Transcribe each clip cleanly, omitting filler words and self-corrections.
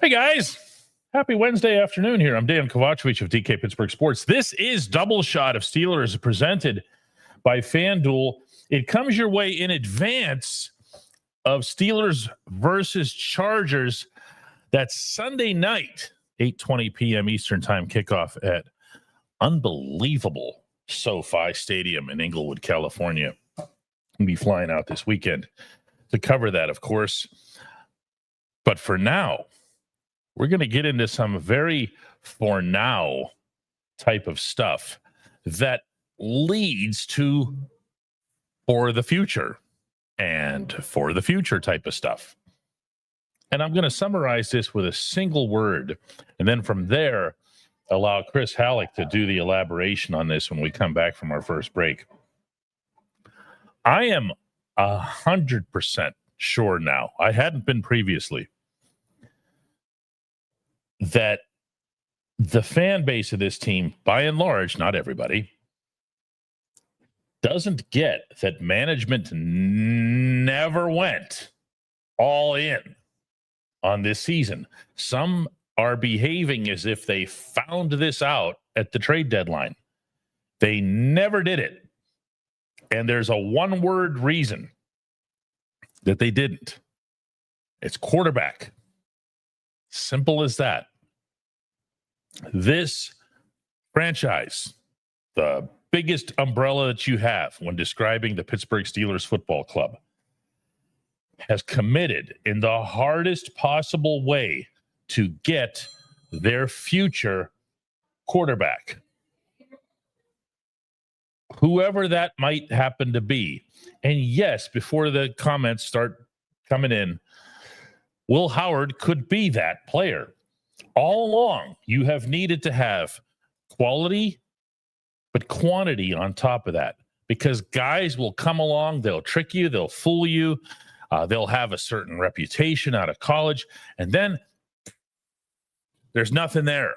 Hey, guys. Happy Wednesday afternoon here. I'm Dejan Kovacevic of DK Pittsburgh Sports. This is Double Shot of Steelers presented by FanDuel. It comes your way in advance of Steelers versus Chargers. That's Sunday night, 8:20 p.m. Eastern Time kickoff at unbelievable SoFi Stadium in Inglewood, California. We'll be flying out this weekend to cover that, of course. But for now, we're going to get into some very for now type of stuff that leads to for the future and for the future type of stuff. And I'm going to summarize this with a single word. And then from there, allow Chris Halleck to do the elaboration on this when we come back from our first break. I am 100% sure now, I hadn't been previously, that the fan base of this team, by and large, not everybody, doesn't get that management never went all in on this season. Some are behaving as if they found this out at the trade deadline. They never did it. And there's a one-word reason that they didn't. It's quarterback. Simple as that. This franchise, the biggest umbrella that you have when describing the Pittsburgh Steelers football club, has committed in the hardest possible way to get their future quarterback, whoever that might happen to be. And yes, before the comments start coming in, Will Howard could be that player. All along, you have needed to have quality, but quantity on top of that, because guys will come along, they'll trick you, they'll fool you, they'll have a certain reputation out of college, and then there's nothing there.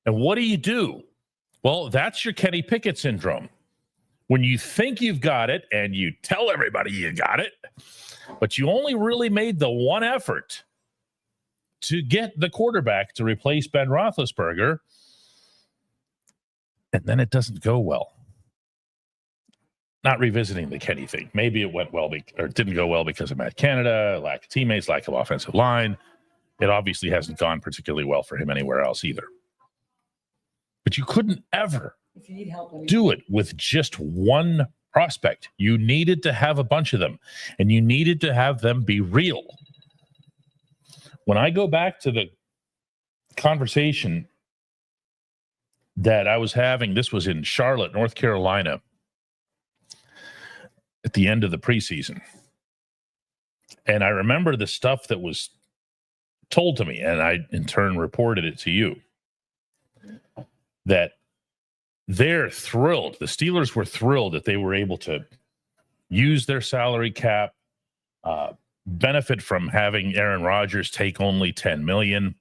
And what do? Well, that's your Kenny Pickett syndrome. When you think you've got it and you tell everybody you got it, but you only really made the one effort to get the quarterback to replace Ben Roethlisberger, and then it doesn't go well. Not revisiting the Kenny thing. Maybe it went well or didn't go well because of Matt Canada, lack of teammates, lack of offensive line. It obviously hasn't gone particularly well for him anywhere else either. But you couldn't ever do it with just one prospect. You needed to have a bunch of them, and you needed to have them be real. When I go back to the conversation that I was having, this was in Charlotte, North Carolina, at the end of the preseason. And I remember the stuff that was told to me, and I in turn reported it to you, that they're thrilled. The Steelers were thrilled that they were able to use their salary cap, benefit from having Aaron Rodgers take only $10 million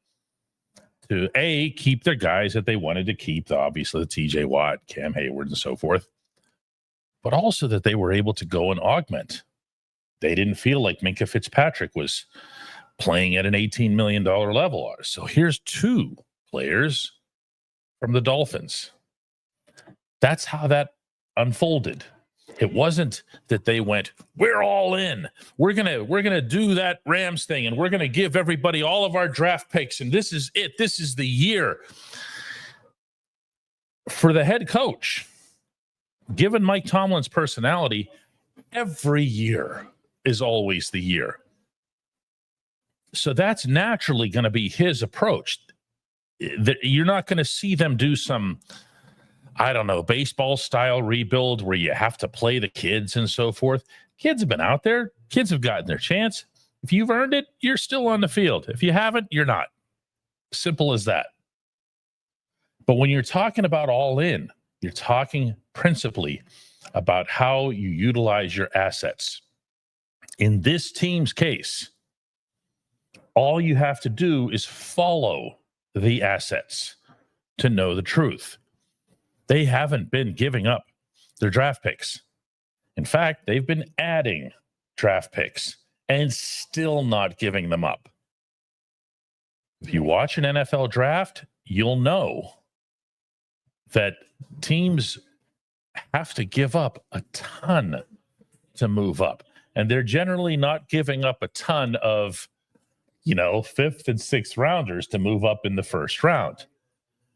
to keep their guys that they wanted to keep, obviously the TJ Watt, Cam Heyward, and so forth, but also that they were able to go and augment. They didn't feel like Minkah Fitzpatrick was playing at an $18 million level. So here's two players from the Dolphins. That's how that unfolded. It wasn't that they went, we're all in. We're gonna do that Rams thing, and we're gonna give everybody all of our draft picks, and this is it. This is the year. For the head coach, given Mike Tomlin's personality, every year is always the year. So that's naturally going to be his approach. You're not going to see them do some, I don't know, baseball style rebuild where you have to play the kids and so forth. Kids have been out there. Kids have gotten their chance. If you've earned it, you're still on the field. If you haven't, you're not. Simple as that. But when you're talking about all in, you're talking principally about how you utilize your assets. In this team's case, all you have to do is follow the assets to know the truth. They haven't been giving up their draft picks. In fact, they've been adding draft picks and still not giving them up. If you watch an NFL draft, you'll know that teams have to give up a ton to move up. And they're generally not giving up a ton of, fifth and sixth rounders to move up in the first round.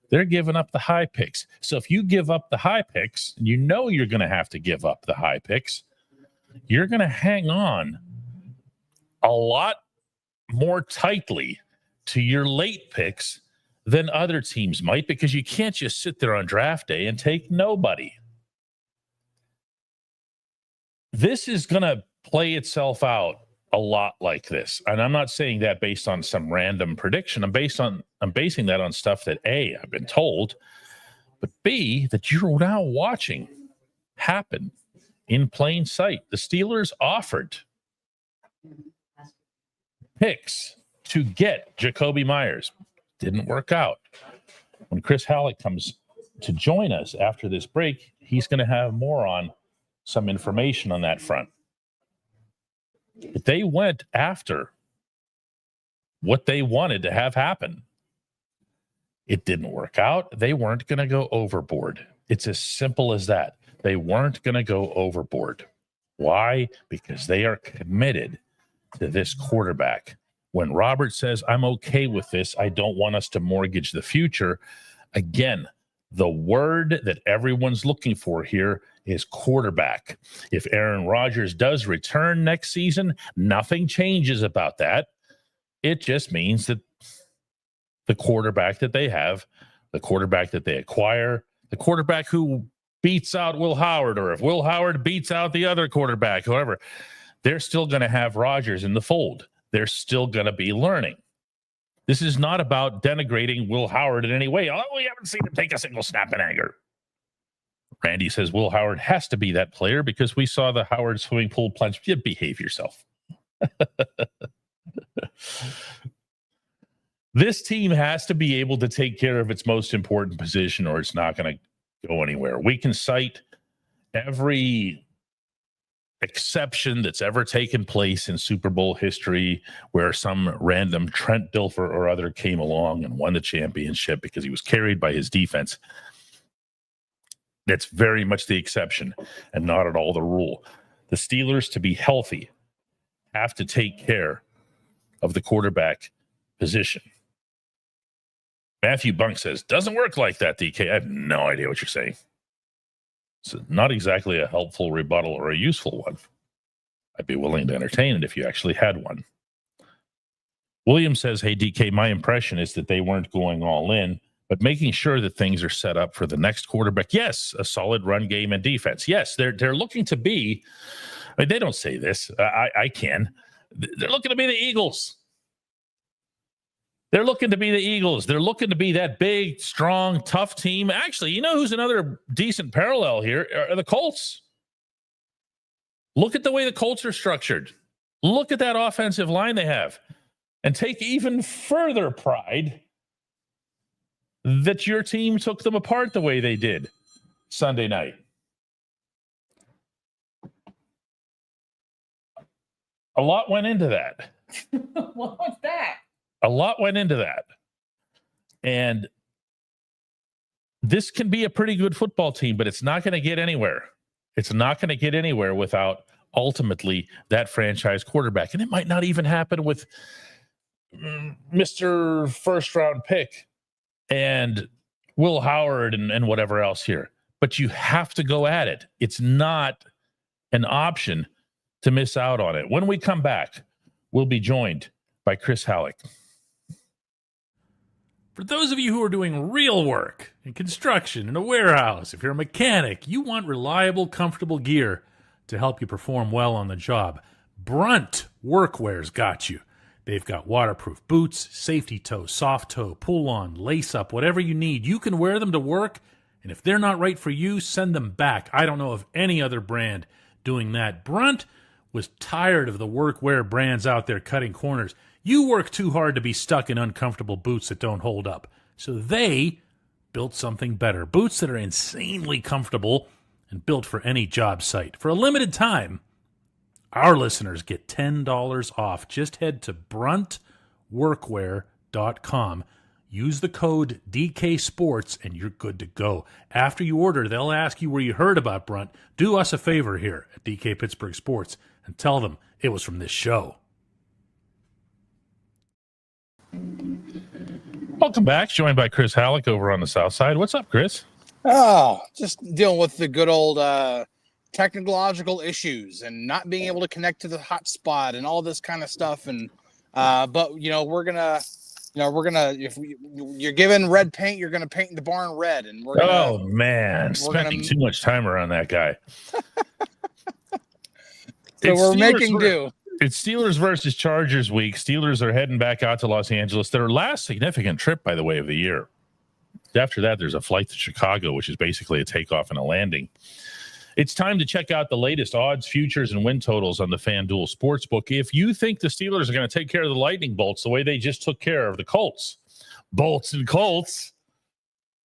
They're giving up the high picks. So if you give up the high picks, and you're going to have to give up the high picks, you're going to hang on a lot more tightly to your late picks than other teams might, because you can't just sit there on draft day and take nobody. This is going to play itself out a lot like this. And I'm not saying that based on some random prediction. I'm basing that on stuff that A, I've been told, but B, that you're now watching happen in plain sight. The Steelers offered picks to get Jacoby Myers. Didn't work out. When Chris Halleck comes to join us after this break, he's going to have more on some information on that front. But they went after what they wanted to have happen. It didn't work out. They weren't going to go overboard. It's as simple as that. They weren't going to go overboard. Why? Because they are committed to this quarterback. When Robert says, I'm okay with this, I don't want us to mortgage the future. Again, the word that everyone's looking for here is quarterback. If Aaron Rodgers does return next season, nothing changes about that. It just means that the quarterback that they have, the quarterback that they acquire, the quarterback who beats out Will Howard, or if Will Howard beats out the other quarterback, whoever, they're still going to have Rodgers in the fold. They're still going to be learning. This is not about denigrating Will Howard in any way. Oh, we haven't seen him take a single snap in anger. Randy says Will Howard has to be that player because we saw the Howard swimming pool plunge. You behave yourself. This team has to be able to take care of its most important position, or it's not going to go anywhere. We can cite every exception that's ever taken place in Super Bowl history where some random Trent Dilfer or other came along and won the championship because he was carried by his defense. That's very much the exception and not at all the rule. The Steelers, to be healthy, have to take care of the quarterback position. Matthew Bunk says, doesn't work like that, DK. I have no idea what you're saying. It's not exactly a helpful rebuttal or a useful one. I'd be willing to entertain it if you actually had one. William says, hey, DK, my impression is that they weren't going all in, but making sure that things are set up for the next quarterback. Yes, a solid run game and defense. Yes, they're looking to be, I mean, they don't say this. I can. They're looking to be the Eagles. They're looking to be the Eagles. They're looking to be that big, strong, tough team. Actually, you know who's another decent parallel here? Are the Colts. Look at the way the Colts are structured. Look at that offensive line they have. And take even further pride that your team took them apart the way they did Sunday night. A lot went into that. What was that? A lot went into that. And this can be a pretty good football team, but it's not going to get anywhere. It's not going to get anywhere without ultimately that franchise quarterback. And it might not even happen with Mr. First round pick and Will Howard and whatever else here. But you have to go at it. It's not an option to miss out on it. When we come back, we'll be joined by Chris Halleck. For those of you who are doing real work in construction, in a warehouse, if you're a mechanic, you want reliable, comfortable gear to help you perform well on the job. Brunt Workwear's got you. They've got waterproof boots, safety toe, soft toe, pull-on, lace-up, whatever you need. You can wear them to work, and if they're not right for you, send them back. I don't know of any other brand doing that. Brunt was tired of the workwear brands out there cutting corners. You work too hard to be stuck in uncomfortable boots that don't hold up. So they built something better. Boots that are insanely comfortable and built for any job site. For a limited time, our listeners get $10 off. Just head to bruntworkwear.com fanduel.com. Use the code DK Sports and you're good to go. After you order, they'll ask you where you heard about Brunt. Do us a favor here at DK Pittsburgh Sports and tell them it was from this show. Welcome back. Joined by Chris Halleck over on the South Side. What's up, Chris? Oh, just dealing with the good old technological issues and not being able to connect to the hotspot and all this kind of stuff. And but we're gonna if you're given red paint, you're gonna paint the barn red. And we're spending too much time around that guy. So we're making do. It's Steelers versus Chargers week. Steelers are heading back out to Los Angeles. Their last significant trip, by the way, of the year. After that, there's a flight to Chicago, which is basically a takeoff and a landing. It's time to check out the latest odds, futures, and win totals on the FanDuel Sportsbook. If you think the Steelers are going to take care of the Lightning Bolts the way they just took care of the Colts, Bolts and Colts,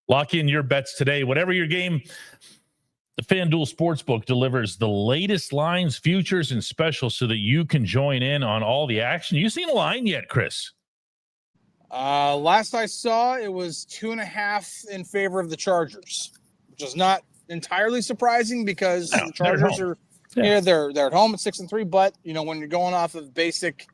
lock in your bets today. Whatever your game, the FanDuel Sportsbook delivers the latest lines, futures, and specials so that you can join in on all the action. You seen a line yet, Chris? Last I saw, it was 2.5 in favor of the Chargers, which is not entirely surprising because the Chargers are they're at home at 6-3. But when you're going off of basic,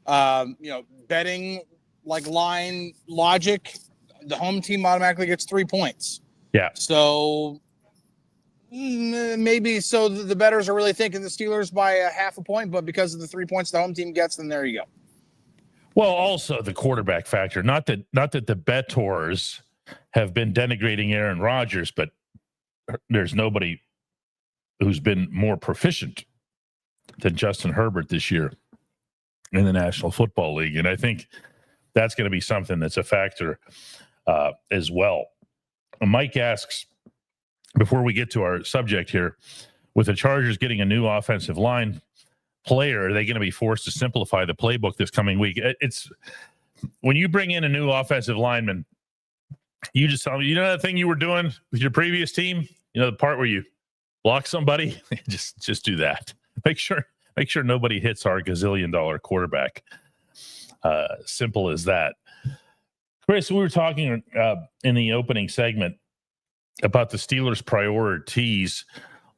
betting like line logic, the home team automatically gets 3 points. Yeah. So maybe the bettors are really thinking the Steelers by 0.5 point, but because of the 3 points the home team gets, then there you go. Well, also the quarterback factor. Not that the bettors have been denigrating Aaron Rodgers, but there's nobody who's been more proficient than Justin Herbert this year in the National Football League. And I think that's going to be something that's a factor as well. Mike asks, before we get to our subject here, with the Chargers getting a new offensive line player, are they going to be forced to simplify the playbook this coming week? It's when you bring in a new offensive lineman, you just tell me, that thing you were doing with your previous team, the part where you block somebody, just do that. Make sure nobody hits our gazillion-dollar quarterback. Simple as that. Chris, we were talking in the opening segment about the Steelers' priorities,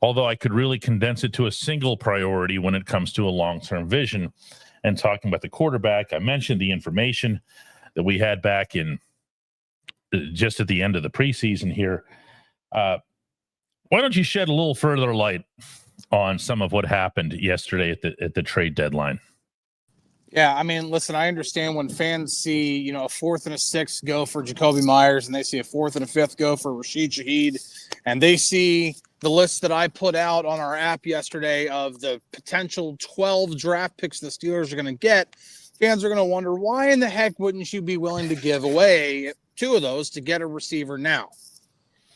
although I could really condense it to a single priority when it comes to a long-term vision. And talking about the quarterback, I mentioned the information that we had back in just at the end of the preseason here. Why don't you shed a little further light on some of what happened yesterday at the trade deadline? Yeah, I mean, listen, I understand when fans see, a 4th and a 6 go for Jacoby Myers, and they see a 4th and a 5th go for Rashid Shaheed, and they see the list that I put out on our app yesterday of the potential 12 draft picks the Steelers are going to get. Fans are going to wonder, why in the heck wouldn't you be willing to give away 2 of those to get a receiver now?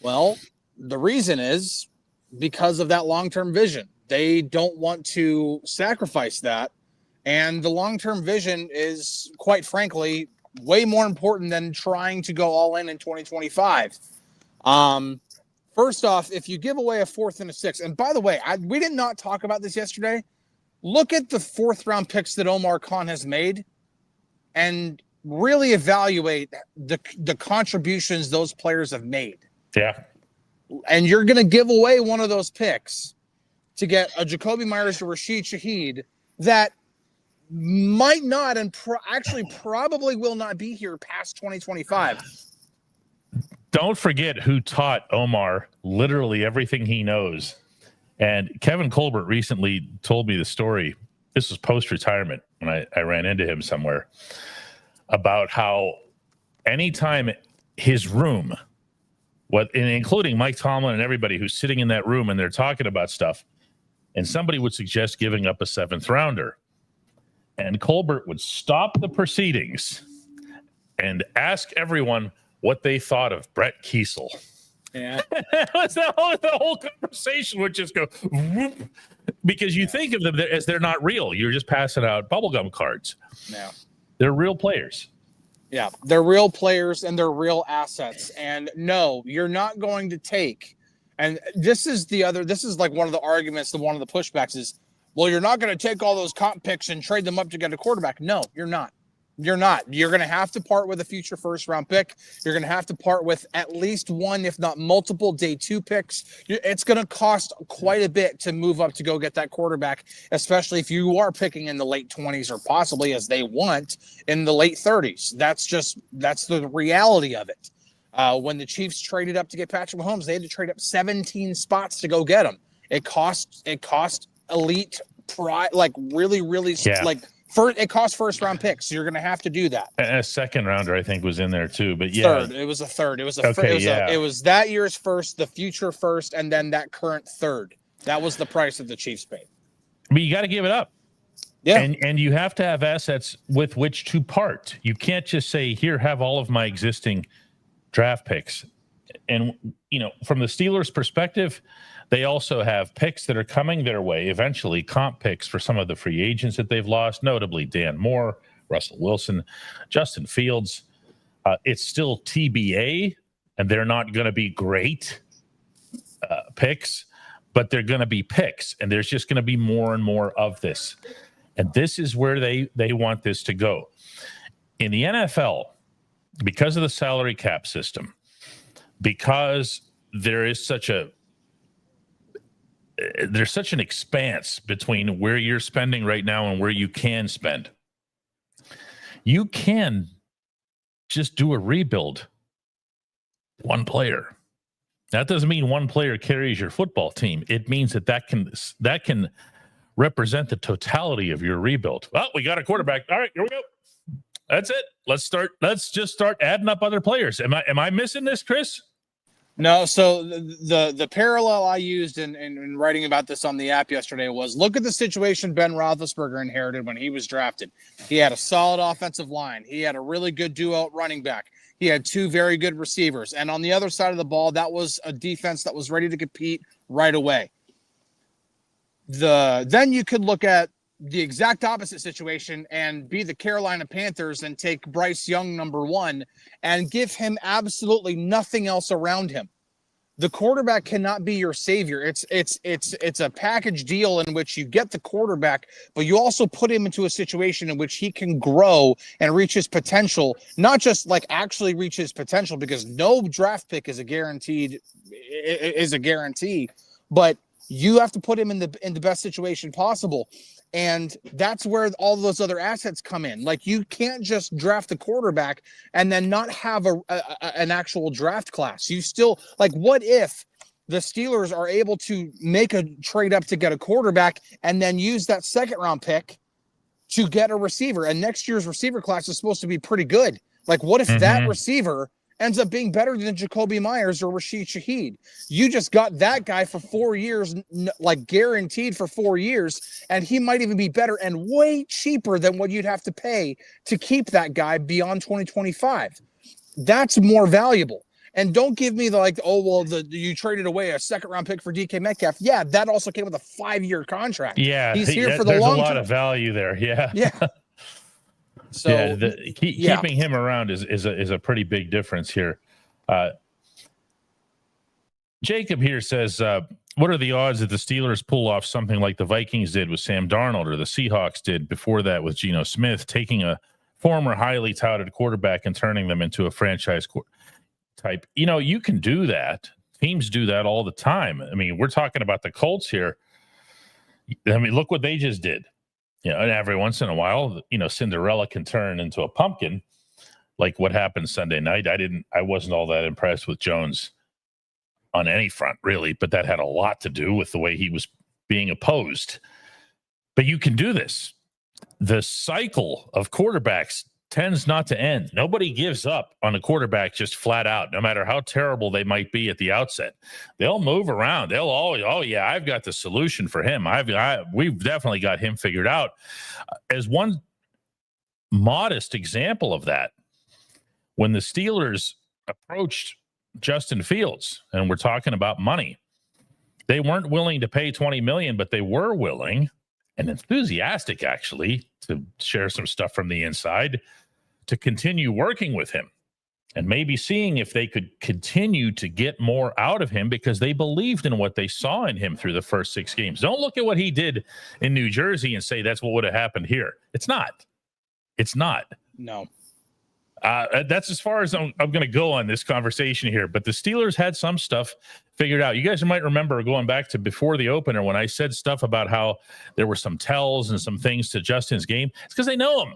Well, the reason is because of that long-term vision. They don't want to sacrifice that. And the long-term vision is, quite frankly, way more important than trying to go all in 2025. First off, if you give away a 4th and a 6th, and by the way, we did not talk about this yesterday. Look at the 4th-round picks that Omar Khan has made and really evaluate the contributions those players have made. Yeah. And you're going to give away one of those picks to get a Jacoby Myers or Rashid Shaheed that might not and probably will not be here past 2025. Don't forget who taught Omar literally everything he knows. And Kevin Colbert recently told me the story. This was post-retirement when I ran into him somewhere, about how anytime his room, including Mike Tomlin and everybody who's sitting in that room and they're talking about stuff, and somebody would suggest giving up a 7th rounder, and Colbert would stop the proceedings and ask everyone what they thought of Brett Kiesel. Yeah. The whole conversation would just go whoop, because you think of them as they're not real. You're just passing out bubblegum cards. Yeah. They're real players. Yeah, they're real players and they're real assets. And no, you're not going to take. And this is like one of the arguments, one of the pushbacks is, well, you're not going to take all those comp picks and trade them up to get a quarterback. No, you're not. You're not. You're going to have to part with a future first-round pick. You're going to have to part with at least one, if not multiple, day 2 picks. It's going to cost quite a bit to move up to go get that quarterback, especially if you are picking in the late 20s or possibly, as they want, in the late 30s. That's the reality of it. When the Chiefs traded up to get Patrick Mahomes, they had to trade up 17 spots to go get him. It cost elite pride, like really, it costs first-round picks, so you're going to have to do that. A second rounder, I think, was in there too, but yeah, third. It was a third. It was it was that year's first, the future first, and then that current third. That was the price that the Chiefs paid. But you got to give it up. Yeah, and you have to have assets with which to part. You can't just say, "Here, have all of my existing draft picks." And from the Steelers' perspective, they also have picks that are coming their way, eventually comp picks for some of the free agents that they've lost, notably Dan Moore, Russell Wilson, Justin Fields. It's still TBA, and they're not going to be great picks, but they're going to be picks, and there's just going to be more and more of this. And this is where they want this to go. In the NFL, because of the salary cap system, because there's such an expanse between where you're spending right now and where you can spend. You can just do a rebuild one player. That doesn't mean one player carries your football team. It means that can represent the totality of your rebuild. Well, we got a quarterback. All right, here we go. That's it. Let's just start adding up other players. Am I missing this, Chris? No, so the parallel I used in writing about this on the app yesterday was, look at the situation Ben Roethlisberger inherited when he was drafted. He had a solid offensive line. He had a really good duo at running back. He had 2 very good receivers. And on the other side of the ball, that was a defense that was ready to compete right away. Then you could look at the exact opposite situation and be the Carolina Panthers and take Bryce Young number 1 and give him absolutely nothing else around him. The quarterback cannot be your savior. It's a package deal in which you get the quarterback, but you also put him into a situation in which he can grow and reach his potential, not just actually reach his potential, because no draft pick is a guarantee, but you have to put him in the best situation possible. And that's where all those other assets come in. You can't just draft the quarterback and then not have an actual draft class. You still, what if the Steelers are able to make a trade up to get a quarterback and then use that second round pick to get a receiver? And next year's receiver class is supposed to be pretty good. What if that receiver ends up being better than Jacoby Myers or Rashid Shaheed? You just got that guy for 4 years, guaranteed for 4 years, and he might even be better and way cheaper than what you'd have to pay to keep that guy beyond 2025. That's more valuable. And don't give me you traded away a second round pick for DK Metcalf. Yeah, that also came with a 5-year contract. Yeah, he's here for the long term. There's a lot of value there. Yeah. Yeah. So keeping him around is a pretty big difference here. Jacob here says, what are the odds that the Steelers pull off something like the Vikings did with Sam Darnold, or the Seahawks did before that with Geno Smith, taking a former highly touted quarterback and turning them into a franchise type? You can do that. Teams do that all the time. I mean, we're talking about the Colts here. I mean, look what they just did. And every once in a while, Cinderella can turn into a pumpkin, like what happened Sunday night. I wasn't all that impressed with Jones on any front, really, but that had a lot to do with the way he was being opposed. But you can do this. The cycle of quarterbacks tends not to end. Nobody gives up on a quarterback just flat out, no matter how terrible they might be at the outset. They'll move around. They'll always, I've got the solution for him. We've definitely got him figured out. As one modest example of that, when the Steelers approached Justin Fields, and we're talking about money, they weren't willing to pay $20 million, but they were willing and enthusiastic, actually, to share some stuff from the inside, to continue working with him and maybe seeing if they could continue to get more out of him, because they believed in what they saw in him through the first 6 games. Don't look at what he did in New Jersey and say that's what would have happened here. It's not. No. That's as far as I'm going to go on this conversation here. But the Steelers had some stuff figured out. You guys might remember going back to before the opener when I said stuff about how there were some tells and some things to Justin's game. It's because they know him.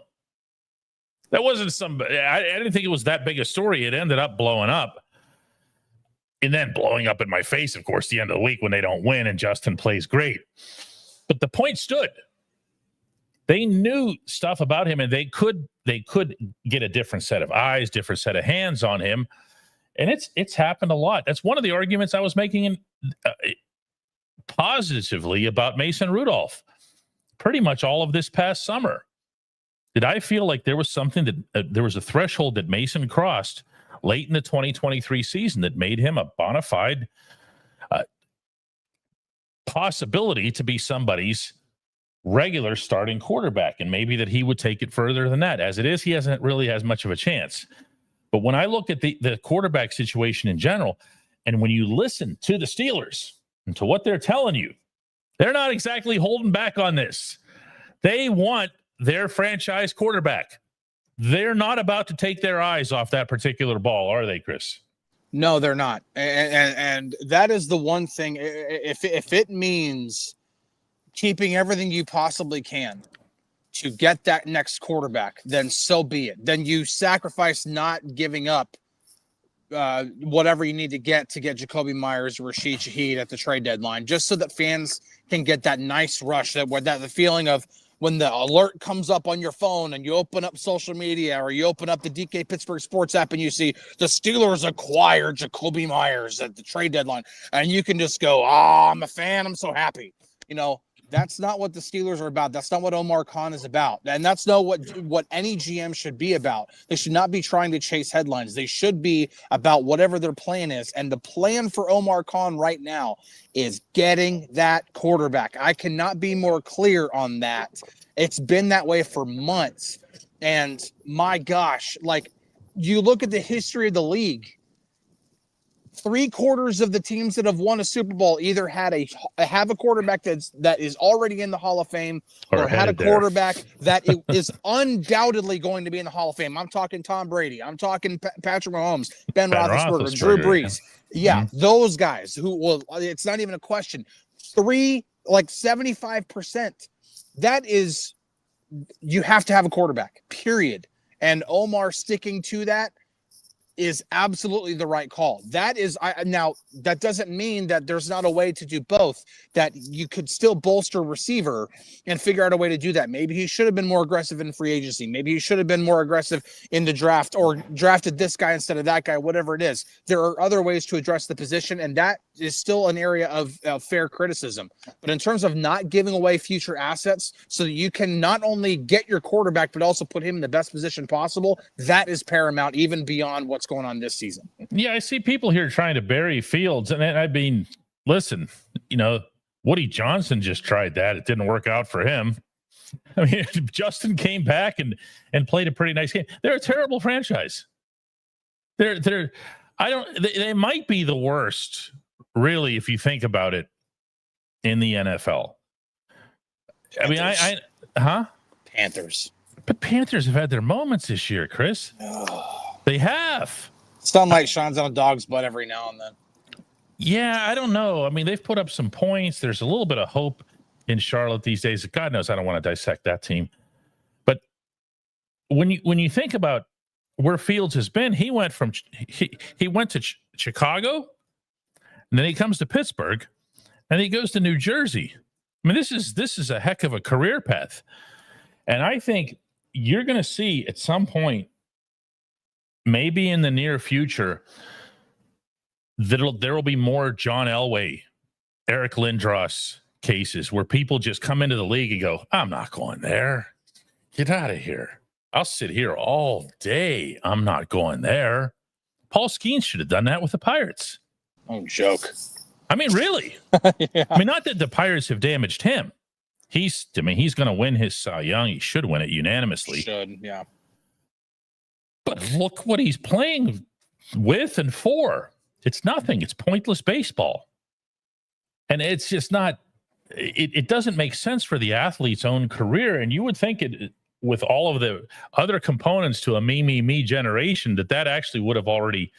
That wasn't I didn't think it was that big a story. It ended up blowing up. And then blowing up in my face, of course, the end of the week when they don't win and Justin plays great. But the point stood. They knew stuff about him, and they could get a different set of eyes, different set of hands on him, and it's happened a lot. That's one of the arguments I was making positively about Mason Rudolph pretty much all of this past summer. Did I feel like there was something that there was a threshold that Mason crossed late in the 2023 season that made him a bona fide possibility to be somebody's regular starting quarterback, and maybe that he would take it further than that. As it is, he hasn't really as much of a chance. But when I look at the quarterback situation in general, and when you listen to the Steelers and to what they're telling you, they're not exactly holding back on this. They want their franchise quarterback. They're not about to take their eyes off that particular ball, are they, Chris? No, they're not. And that is the one thing. If it means keeping everything you possibly can to get that next quarterback, then so be it. Then you sacrifice not giving up whatever you need to get Jacoby Myers or Rashid Shaheed at the trade deadline, just so that fans can get that nice rush, that the feeling of when the alert comes up on your phone and you open up social media or you open up the DK Pittsburgh Sports app and you see the Steelers acquired Jacoby Myers at the trade deadline, and you can just go, I'm a fan. I'm so happy. That's not what the Steelers are about. That's not what Omar Khan is about. And that's not what any GM should be about. They should not be trying to chase headlines. They should be about whatever their plan is. And the plan for Omar Khan right now is getting that quarterback. I cannot be more clear on that. It's been that way for months. And my gosh, you look at the history of the league, 3/4 of the teams that have won a Super Bowl either have a quarterback that is already in the Hall of Fame or had a quarterback that is undoubtedly going to be in the Hall of Fame. I'm talking Tom Brady. I'm talking Patrick Mahomes, Ben Roethlisberger, Drew Brees. Yeah, those guys it's not even a question. 75%. That is, you have to have a quarterback, period. And Omar sticking to that is absolutely the right call. Now that doesn't mean that there's not a way to do both, that you could still bolster receiver and figure out a way to do that. Maybe he should have been more aggressive in free agency. Maybe he should have been more aggressive in the draft or drafted this guy instead of that guy, whatever it is. There are other ways to address the position, and that is still an area of fair criticism. But in terms of not giving away future assets so that you can not only get your quarterback, but also put him in the best position possible, that is paramount, even beyond what's going on this season. Yeah, I see people here trying to bury Fields. And I mean, listen, Woody Johnson just tried that. It didn't work out for him. I mean, Justin came back and played a pretty nice game. They're a terrible franchise. They might be the worst, really, if you think about it, in the NFL. Panthers. Panthers. But Panthers have had their moments this year, Chris. They have. Sunlight shines on a dog's butt every now and then. Yeah, I don't know. I mean, they've put up some points. There's a little bit of hope in Charlotte these days. God knows I don't want to dissect that team. But when you think about where Fields has been, he went to Chicago, and then he comes to Pittsburgh, and he goes to New Jersey. I mean, this is a heck of a career path. And I think you're going to see at some point, maybe in the near future, there will be more John Elway, Eric Lindros cases where people just come into the league and go, I'm not going there. Get out of here. I'll sit here all day. I'm not going there. Paul Skeens should have done that with the Pirates. Oh, joke. I mean, really? Yeah. I mean, not that the Pirates have damaged him. He's going to win his Cy Young. He should win it unanimously. Should, yeah. But look what he's playing with and for. It's nothing. It's pointless baseball. And it's just not, it doesn't make sense for the athlete's own career. And you would think with all of the other components to a me generation, that actually would have already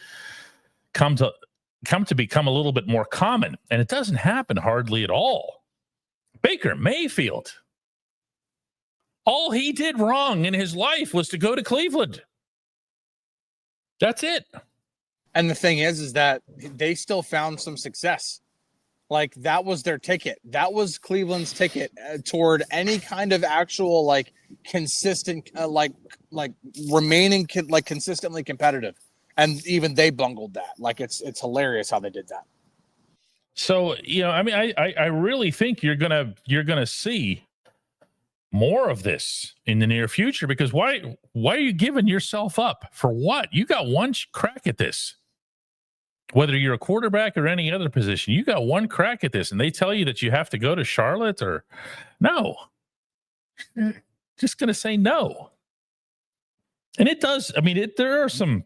come to become a little bit more common. And it doesn't happen hardly at all. Baker Mayfield, all he did wrong in his life was to go to Cleveland. That's it. And the thing is that they still found some success. Like, that was their ticket. That was Cleveland's ticket toward any kind of actual, like, consistent, remaining consistently competitive. And even they bungled that. Like, it's hilarious how they did that. So, I mean, I really think you're gonna see more of this in the near future, because why are you giving yourself up for what? You got one crack at this. Whether you're a quarterback or any other position, you got one crack at this, and they tell you that you have to go to Charlotte or no. Just going to say no. And it does. I mean, there are some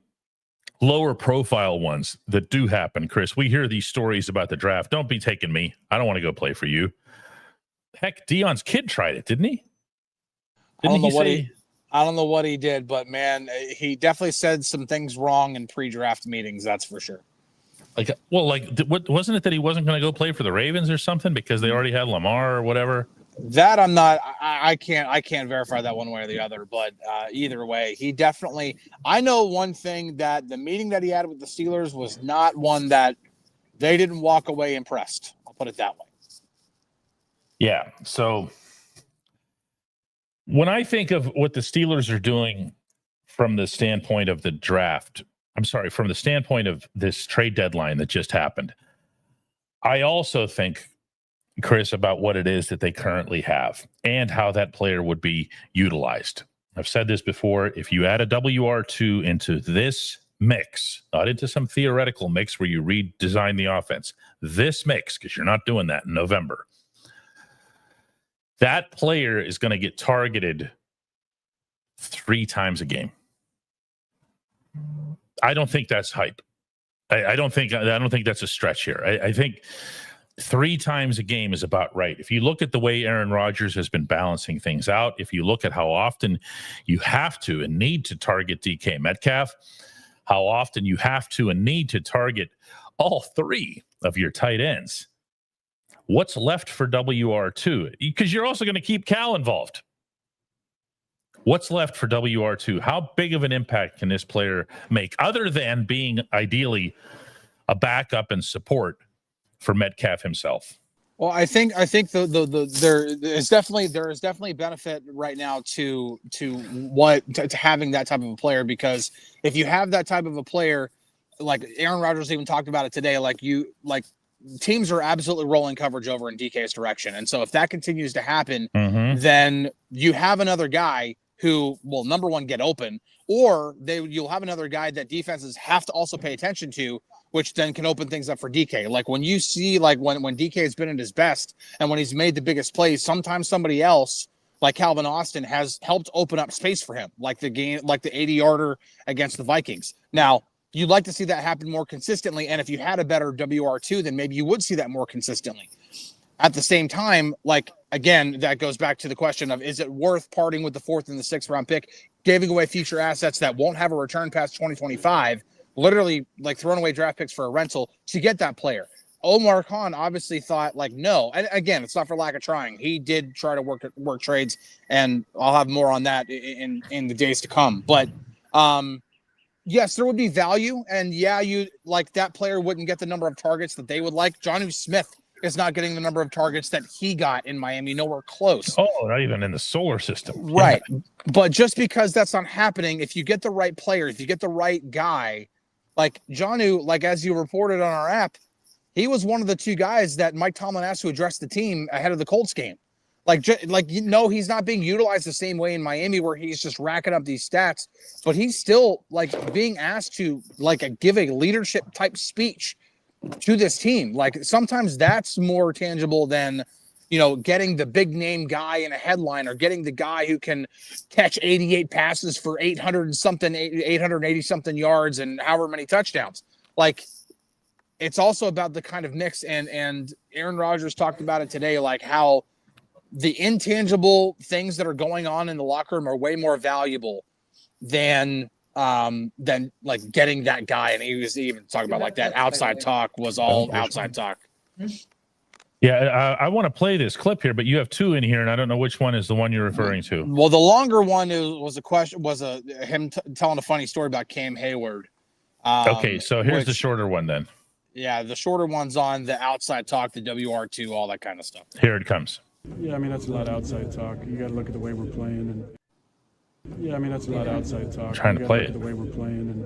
lower profile ones that do happen, Chris. We hear these stories about the draft. Don't be taking me. I don't want to go play for you. Heck, Deion's kid tried it, didn't he? I don't know what he did, but man, he definitely said some things wrong in pre-draft meetings. That's for sure. What wasn't it that he wasn't going to go play for the Ravens or something because they already had Lamar or whatever? That I'm not. I can't verify that one way or the other. But either way, he definitely. I know one thing, that the meeting that he had with the Steelers was not one that they didn't walk away impressed. I'll put it that way. Yeah. So when I think of what the Steelers are doing from the standpoint of the draft, from the standpoint of this trade deadline that just happened, I also think, Chris, about what it is that they currently have and how that player would be utilized. I've said this before. If you add a WR2 into this mix, not into some theoretical mix where you redesign the offense, this mix, because you're not doing that in November, that player is going to get targeted 3 times a game. I don't think that's hype. I don't think that's a stretch here. I think 3 times a game is about right. If you look at the way Aaron Rodgers has been balancing things out, if you look at how often you have to and need to target DK Metcalf, how often you have to and need to target all 3 of your tight ends, what's left for WR2? Because you're also going to keep Cal involved. What's left for WR2? How big of an impact can this player make, other than being ideally a backup and support for Metcalf himself? Well, I think there is definitely benefit right now to having that type of a player, because if you have that type of a player, like Aaron Rodgers even talked about it today, teams are absolutely rolling coverage over in DK's direction, and so if that continues to happen, then you have another guy who will, number one, get open, or you'll have another guy that defenses have to also pay attention to, which then can open things up for DK. Like when you see, like when DK has been at his best and when he's made the biggest plays, sometimes somebody else like Calvin Austin has helped open up space for him, like the 80-yarder against the Vikings. Now, you'd like to see that happen more consistently, and if you had a better WR2, then maybe you would see that more consistently. At the same time, again, that goes back to the question of, is it worth parting with the 4th and the 6th round pick, giving away future assets that won't have a return past 2025, literally throwing away draft picks for a rental to get that player? Omar Khan obviously thought no. And again, it's not for lack of trying. He did try to work trades, and I'll have more on that in the days to come. But yes, there would be value, and that player wouldn't get the number of targets that they would like. Jonnu Smith is not getting the number of targets that he got in Miami, nowhere close. Oh, not even in the solar system. Right. Yeah. But just because that's not happening, if you get the right player, if you get the right guy, like Jonnu, as you reported on our app, he was one of the 2 guys that Mike Tomlin asked to address the team ahead of the Colts game. He's not being utilized the same way in Miami, where he's just racking up these stats, but he's still being asked to give a leadership type speech to this team. Sometimes that's more tangible than, getting the big name guy in a headline, or getting the guy who can catch 88 passes for 880 something yards and however many touchdowns. It's also about the kind of mix, and Aaron Rodgers talked about it today, how the intangible things that are going on in the locker room are way more valuable than like getting that guy. And he was even talking about like that outside talk was all outside talk. Yeah, I want to play this clip here, but you have two in here, and I don't know which one is the one you're referring to. Well, the longer one was him telling a funny story about Cam Heyward. Okay, so here's the shorter one then. Yeah, the shorter one's on the outside talk, the WR2, all that kind of stuff. Here it comes. Yeah, I mean, that's a lot of outside talk. You got to look at the way we're playing. And yeah, I mean, that's a lot of outside talk. Trying to play it. The way we're playing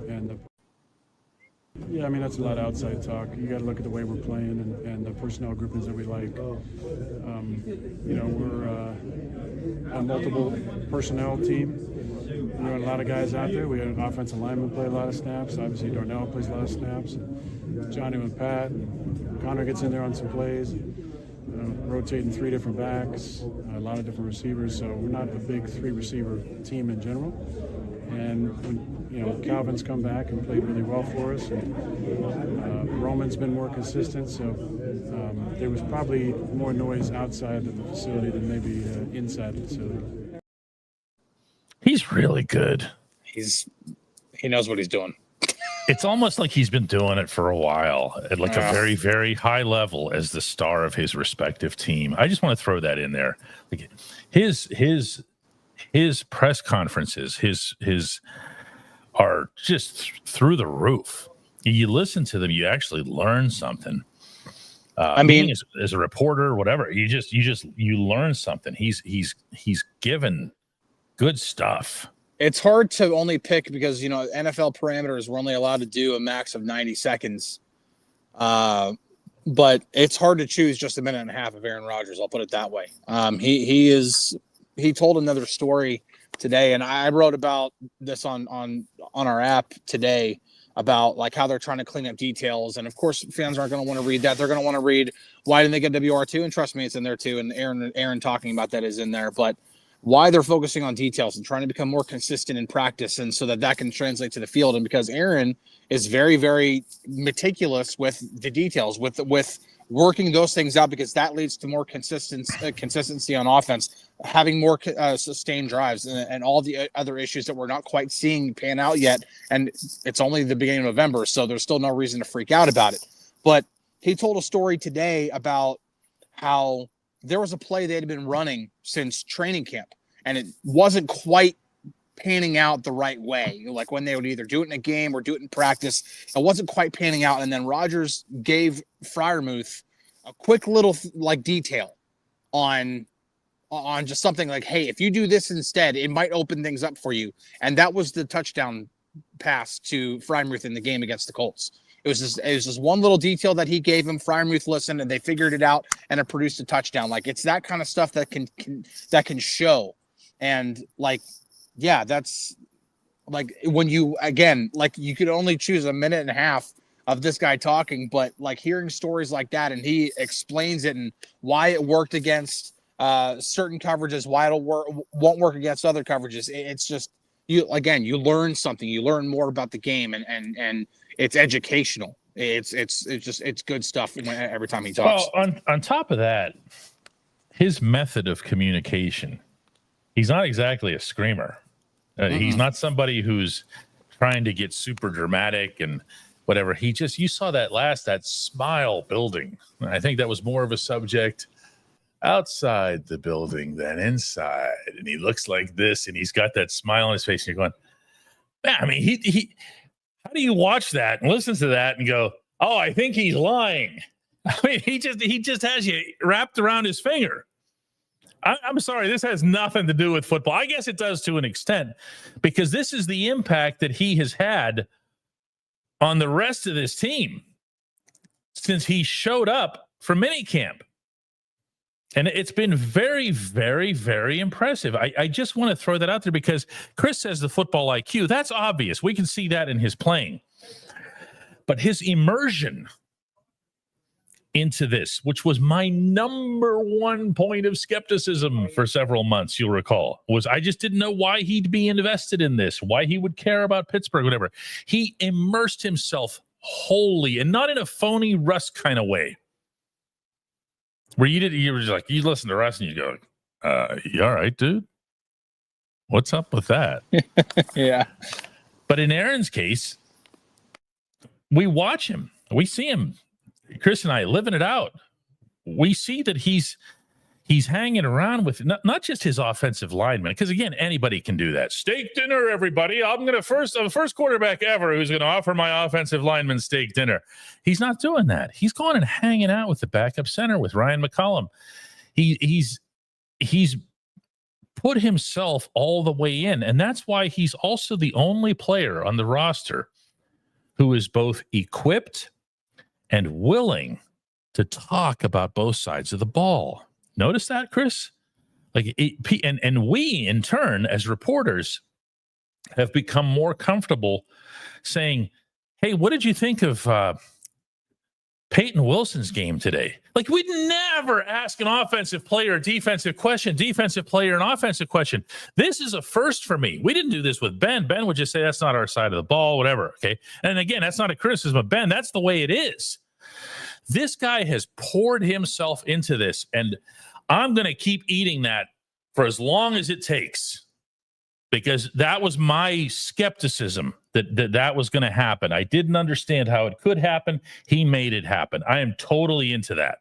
yeah, I mean, that's a lot of outside talk. You got to look at the way we're playing and the personnel groupings that we like. You know, we're a multiple personnel team. We got a lot of guys out there. We got an offensive lineman play a lot of snaps. Obviously, Darnell plays a lot of snaps. And Johnny and Pat. And Connor gets in there on some plays. Rotating three different backs, a lot of different receivers. So we're not a big three-receiver team in general. And when, you know, Calvin's come back and played really well for us. And Roman's been more consistent. So there was probably more noise outside of the facility than maybe inside the facility. He's really good. He knows what he's doing. It's almost like he's been doing it for a while at like a very, very high level as the star of his respective team. I just want to throw that in there. Like his press conferences, his are just through the roof. You listen to them, you actually learn something. I mean, as a reporter or whatever, you learn something. He's given good stuff. It's hard to only pick because, you know, NFL parameters, we're only allowed to do a max of 90 seconds. But it's hard to choose just a minute and a half of Aaron Rodgers. I'll put it that way. He told another story today, and I wrote about this on our app today about like how they're trying to clean up details. And of course, fans aren't going to want to read that. They're going to want to read why didn't they get WR2? And trust me, it's in there too. And Aaron talking about that is in there, but why they're focusing on details and trying to become more consistent in practice, and so that can translate to the field. And because Aaron is very, very meticulous with the details, with working those things out, because that leads to more consistency on offense, having more sustained drives, and all the other issues that we're not quite seeing pan out yet. And it's only the beginning of November, so there's still no reason to freak out about it. But he told a story today about how there was a play they had been running since training camp, and it wasn't quite panning out the right way. Like when they would either do it in a game or do it in practice, it wasn't quite panning out. And then Rodgers gave Freiermuth a quick little like detail on just something like, hey, if you do this instead, it might open things up for you. And that was the touchdown pass to Freiermuth in the game against the Colts. It was just one little detail that he gave him. Freiermuth listened, and they figured it out, and it produced a touchdown. Like, it's that kind of stuff that can show. And like, yeah, that's like when you, again, like you could only choose a minute and a half of this guy talking, but like hearing stories like that, and he explains it and why it worked against certain coverages, why won't work against other coverages. It's just, you learn something, you learn more about the game, and it's educational. It's good stuff every time he talks. Well, on top of that, his method of communication, he's not exactly a screamer. He's not somebody who's trying to get super dramatic and whatever. You saw that smile building. I think that was more of a subject outside the building than inside. And he looks like this, and he's got that smile on his face, and you're going, man, I mean, he how do you watch that and listen to that and go, oh, I think he's lying? I mean, he just has you wrapped around his finger. I'm sorry, this has nothing to do with football. I guess it does to an extent, because this is the impact that he has had on the rest of this team since he showed up for minicamp. And it's been very, very, very impressive. I just want to throw that out there because Chris says the football IQ. That's obvious. We can see that in his playing. But his immersion into this, which was my number one point of skepticism for several months, you'll recall, was I just didn't know why he'd be invested in this, why he would care about Pittsburgh, whatever. He immersed himself wholly, and not in a phony Russ kind of way, where you were just like, you listen to Russ and you go, You all right, dude? What's up with that? Yeah. But in Aaron's case, we watch him. We see him. Chris and I living it out. We see that he's hanging around with not just his offensive linemen, because again, anybody can do that. Steak dinner, everybody. I'm the first quarterback ever who's going to offer my offensive lineman steak dinner. He's not doing that. He's going and hanging out with the backup center with Ryan McCollum. He's put himself all the way in, and that's why he's also the only player on the roster who is both equipped and willing to talk about both sides of the ball. Notice that, Chris? And we, in turn, as reporters, have become more comfortable saying, hey, what did you think of Peyton Wilson's game today? Like, we'd never ask an offensive player a defensive question, defensive player an offensive question. This is a first for me. We didn't do this with Ben. Ben would just say, that's not our side of the ball, whatever, okay? And again, that's not a criticism of Ben. That's the way it is. This guy has poured himself into this, and I'm going to keep eating that for as long as it takes, because that was my skepticism that was going to happen. I didn't understand how it could happen. He made it happen. I am totally into that.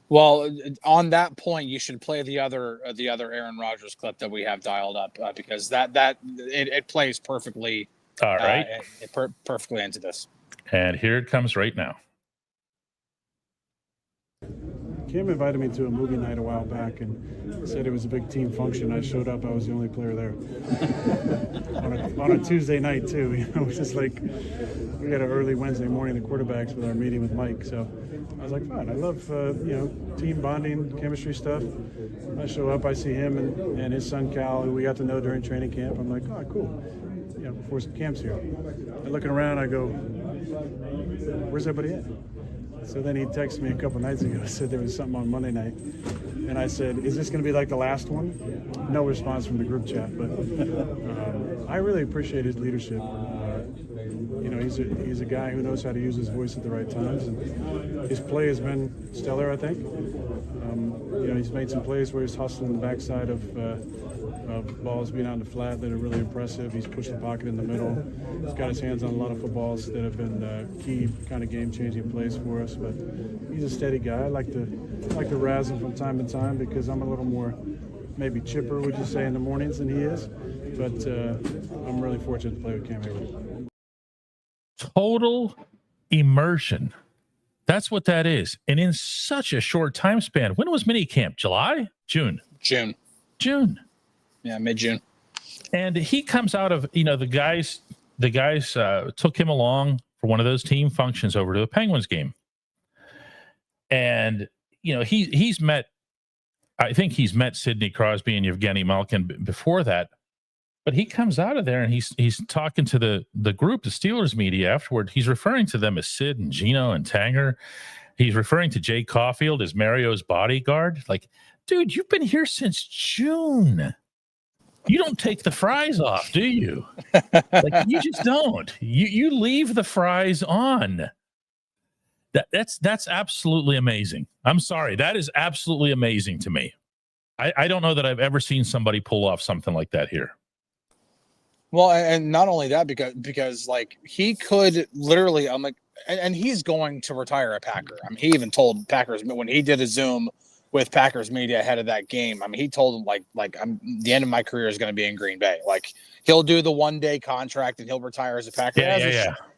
Well, on that point, you should play the other Aaron Rodgers clip that we have dialed up because it plays perfectly. All right, perfectly into this. And here it comes right now. Cam invited me to a movie night a while back and said it was a big team function. I showed up. I was the only player there. on a Tuesday night, too. You know, it's just like we got an early Wednesday morning, the quarterbacks, with our meeting with Mike. So I was like, fine. I love, team bonding, chemistry stuff. I show up. I see him and his son, Cal, who we got to know during training camp. I'm like, oh, cool. Before Cam's here. And looking around, I go, where's everybody at? So then he texted me a couple nights ago, said there was something on Monday night. And I said, is this going to be like the last one? No response from the group chat, but I really appreciate his leadership. He's a guy who knows how to use his voice at the right times. And his play has been stellar, I think. He's made some plays where he's hustling the backside of balls being out in the flat that are really impressive. He's pushed the pocket in the middle. He's got his hands on a lot of footballs that have been key kind of game-changing plays for us. But he's a steady guy. I like to razz him from time to time because I'm a little more maybe chipper, would you say, in the mornings than he is. But I'm really fortunate to play with Cam Heyward. Total immersion. That's what that is. And in such a short time span. When was minicamp? July? June? June. Yeah, mid-June. And he comes out of, the guys took him along for one of those team functions over to the Penguins game. And, he's met Sidney Crosby and Evgeny Malkin before that. But he comes out of there and he's talking to the group, the Steelers media afterward. He's referring to them as Sid and Gino and Tanger. He's referring to Jay Caulfield as Mario's bodyguard. Like, dude, you've been here since June. You don't take the fries off, do you? Like, you just don't. You leave the fries on. That's absolutely amazing. I'm sorry. That is absolutely amazing to me. I don't know that I've ever seen somebody pull off something like that here. Well, and not only that, because like he could literally, I'm like, and he's going to retire a Packer. I mean, he even told Packers when he did a Zoom with Packers media ahead of that game. I mean, he told them like the end of my career is going to be in Green Bay. Like he'll do the 1-day contract and he'll retire as a Packer.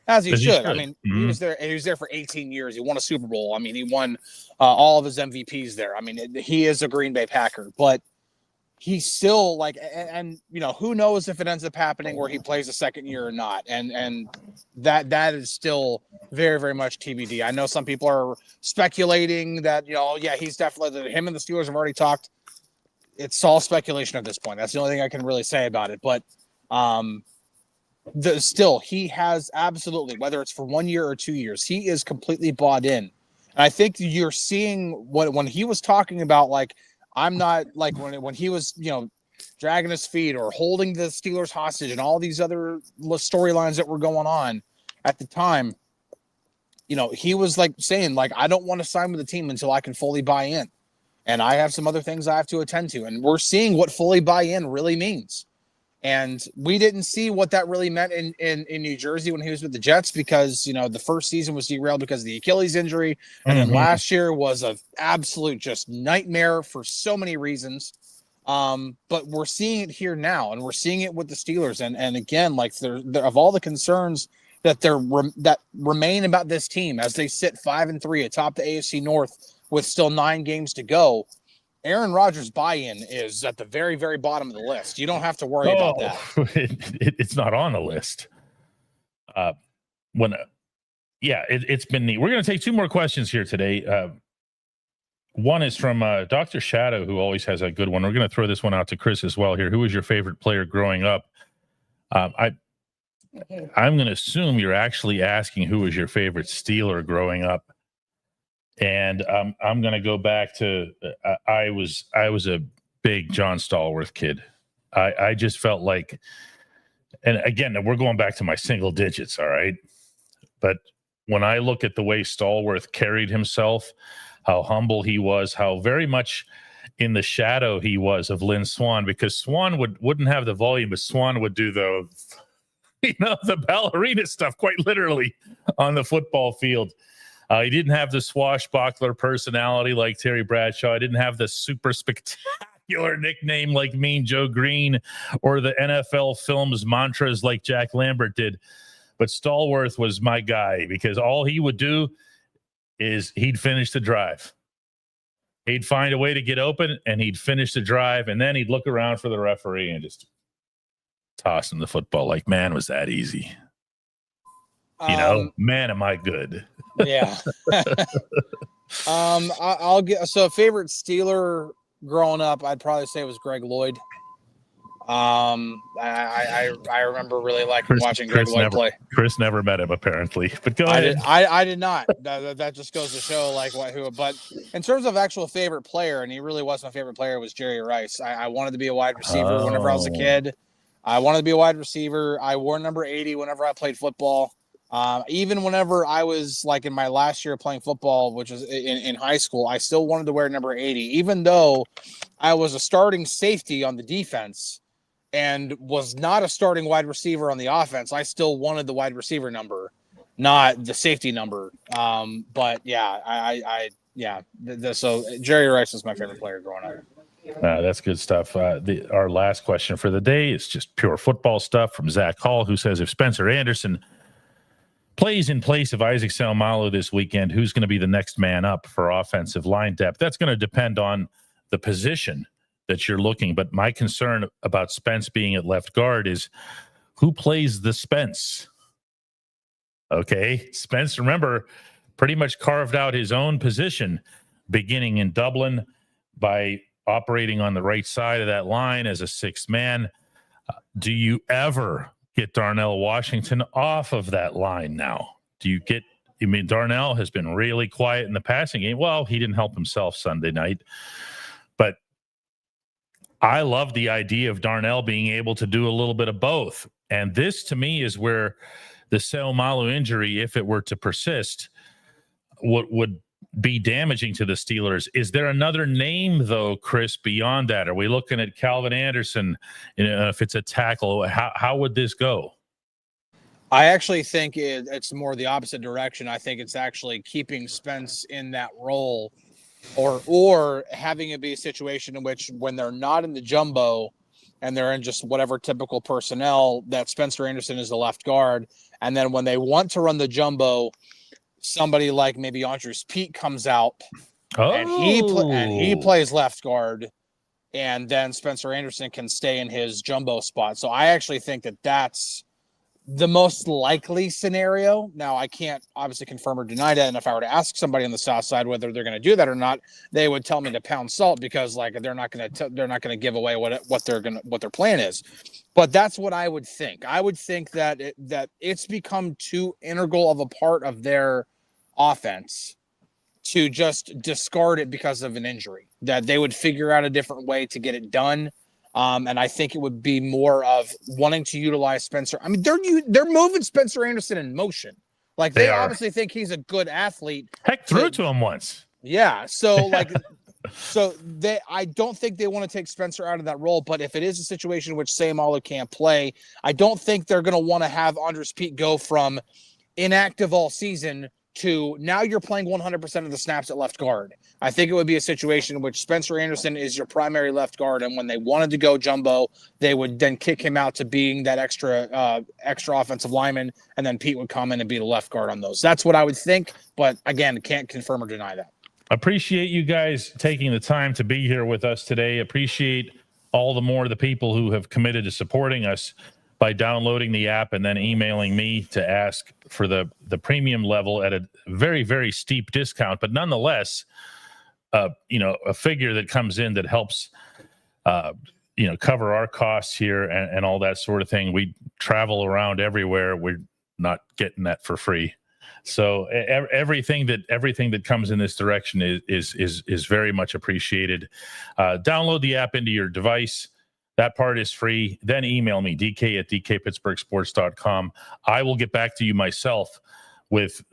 As he should. I mean, he was there for 18 years. He won a Super Bowl. I mean, he won all of his MVPs there. I mean, he is a Green Bay Packer, but he's still like, and who knows if it ends up happening where he plays a second year or not. And that is still very, very much TBD. I know some people are speculating that, he's definitely, him and the Steelers have already talked. It's all speculation at this point. That's the only thing I can really say about it. But still, he has absolutely, whether it's for 1 year or 2 years, he is completely bought in. And I think you're seeing when he was talking about, like, I'm not like when he was, dragging his feet or holding the Steelers hostage and all these other storylines that were going on at the time, he was like saying, like, I don't want to sign with the team until I can fully buy in. and I have some other things I have to attend to. And we're seeing what fully buy in really means. And we didn't see what that really meant in New Jersey when he was with the Jets, because, you know, the first season was derailed because of the Achilles injury. And then last year was an absolute just nightmare for so many reasons. But we're seeing it here now, and we're seeing it with the Steelers. And again, like they're of all the concerns that that remain about this team as they sit 5-3 atop the AFC North with still 9 games to go, Aaron Rodgers' buy-in is at the very, very bottom of the list. You don't have to worry about that. It's not on the list. It's been neat. We're going to take 2 more questions here today. One is from Dr. Shadow, who always has a good one. We're going to throw this one out to Chris as well here. Who was your favorite player growing up? I'm going to assume you're actually asking who was your favorite Steeler growing up. And I'm going to go back to I was a big John Stallworth kid. I just felt like, and again, we're going back to my single digits, all right? But when I look at the way Stallworth carried himself, how humble he was, how very much in the shadow he was of Lynn Swann, because Swann wouldn't have the volume, but Swann would do the ballerina stuff quite literally on the football field. He didn't have the swashbuckler personality like Terry Bradshaw. He didn't have the super spectacular nickname like Mean Joe Green or the NFL Films mantras like Jack Lambert did. But Stallworth was my guy, because all he would do is he'd finish the drive. He'd find a way to get open, and he'd finish the drive, and then he'd look around for the referee and just toss him the football. Like, man, was that easy. You know, man, am I good. Yeah. I'll get, so favorite Steeler growing up, I'd probably say it was Greg Lloyd. I remember really liking watching Greg Lloyd play. Chris never met him, apparently, but go ahead. I did not. That just goes to show like who. But in terms of actual favorite player, and he really was my favorite player, was Jerry Rice. I wanted to be a wide receiver whenever I was a kid. I wanted to be a wide receiver. I wore number 80 whenever I played football. Even whenever I was like in my last year playing football, which was in high school, I still wanted to wear number 80, even though I was a starting safety on the defense and was not a starting wide receiver on the offense. I still wanted the wide receiver number, not the safety number. But yeah, so Jerry Rice was my favorite player growing up. That's good stuff. Our last question for the day is just pure football stuff from Zach Hall, who says, if Spencer Anderson plays in place of Isaac Seumalo this weekend, who's going to be the next man up for offensive line depth? That's going to depend on the position that you're looking. But my concern about Spence being at left guard is who plays the Spence? Okay. Spence, remember, pretty much carved out his own position beginning in Dublin by operating on the right side of that line as a sixth man. Do you ever get Darnell Washington off of that line now? Darnell has been really quiet in the passing game. Well, he didn't help himself Sunday night, but I love the idea of Darnell being able to do a little bit of both. And this to me is where the Seumalo injury, if it were to persist, would be damaging to the Steelers. Is there another name though, Chris, beyond that? Are we looking at Calvin Anderson? If it's a tackle, how would this go? I actually think it's more the opposite direction. I think it's actually keeping Spence in that role, or having it be a situation in which when they're not in the jumbo and they're in just whatever typical personnel, that Spencer Anderson is the left guard. And then when they want to run the jumbo, somebody like maybe Andrews Pete comes out and he plays left guard, and then Spencer Anderson can stay in his jumbo spot. So I actually think that that's the most likely scenario. Now, I can't obviously confirm or deny that, and if I were to ask somebody on the south side whether they're going to do that or not, they would tell me to pound salt, because like they're not going to give away what their plan is. But that's what I would think. I would think that it's become too integral of a part of their offense to just discard it because of an injury, that they would figure out a different way to get it done. And I think it would be more of wanting to utilize Spencer. I mean, they're moving Spencer Anderson in motion. Like they obviously think he's a good athlete. Heck, threw to him once. Yeah. So like So I don't think they want to take Spencer out of that role. But if it is a situation in which Sayamalu can't play, I don't think they're going to want to have Andres Pete go from inactive all season to now you're playing 100% of the snaps at left guard. I think it would be a situation in which Spencer Anderson is your primary left guard, and when they wanted to go jumbo, they would then kick him out to being that extra offensive lineman, and then Pete would come in and be the left guard on those. That's what I would think, but again, can't confirm or deny that. Appreciate you guys taking the time to be here with us today. Appreciate all the more the people who have committed to supporting us by downloading the app and then emailing me to ask for the premium level at a very, very steep discount, but nonetheless, a figure that comes in that helps, cover our costs here and all that sort of thing. We travel around everywhere. We're not getting that for free. So everything that comes in this direction is very much appreciated. Download the app into your device. That part is free. Then email me, dk@dkpittsburghsports.com. I will get back to you myself with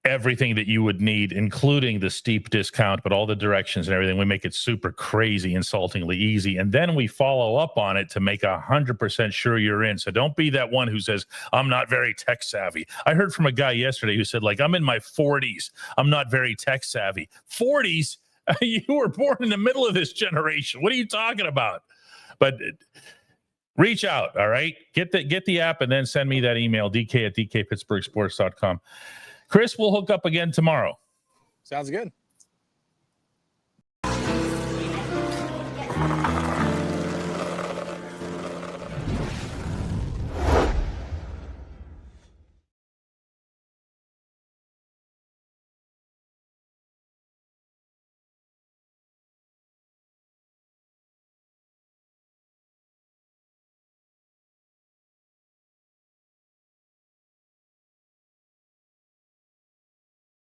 everything that you would need, including the steep discount, but all the directions and everything. We make it super crazy, insultingly easy. And then we follow up on it to make 100% sure you're in. So don't be that one who says, I'm not very tech savvy. I heard from a guy yesterday who said, I'm in my 40s. I'm not very tech savvy. 40s? You were born in the middle of this generation. What are you talking about? But reach out, all right? Get the app and then send me that email, dk@dkpittsburghsports.com. Chris, we'll hook up again tomorrow. Sounds good.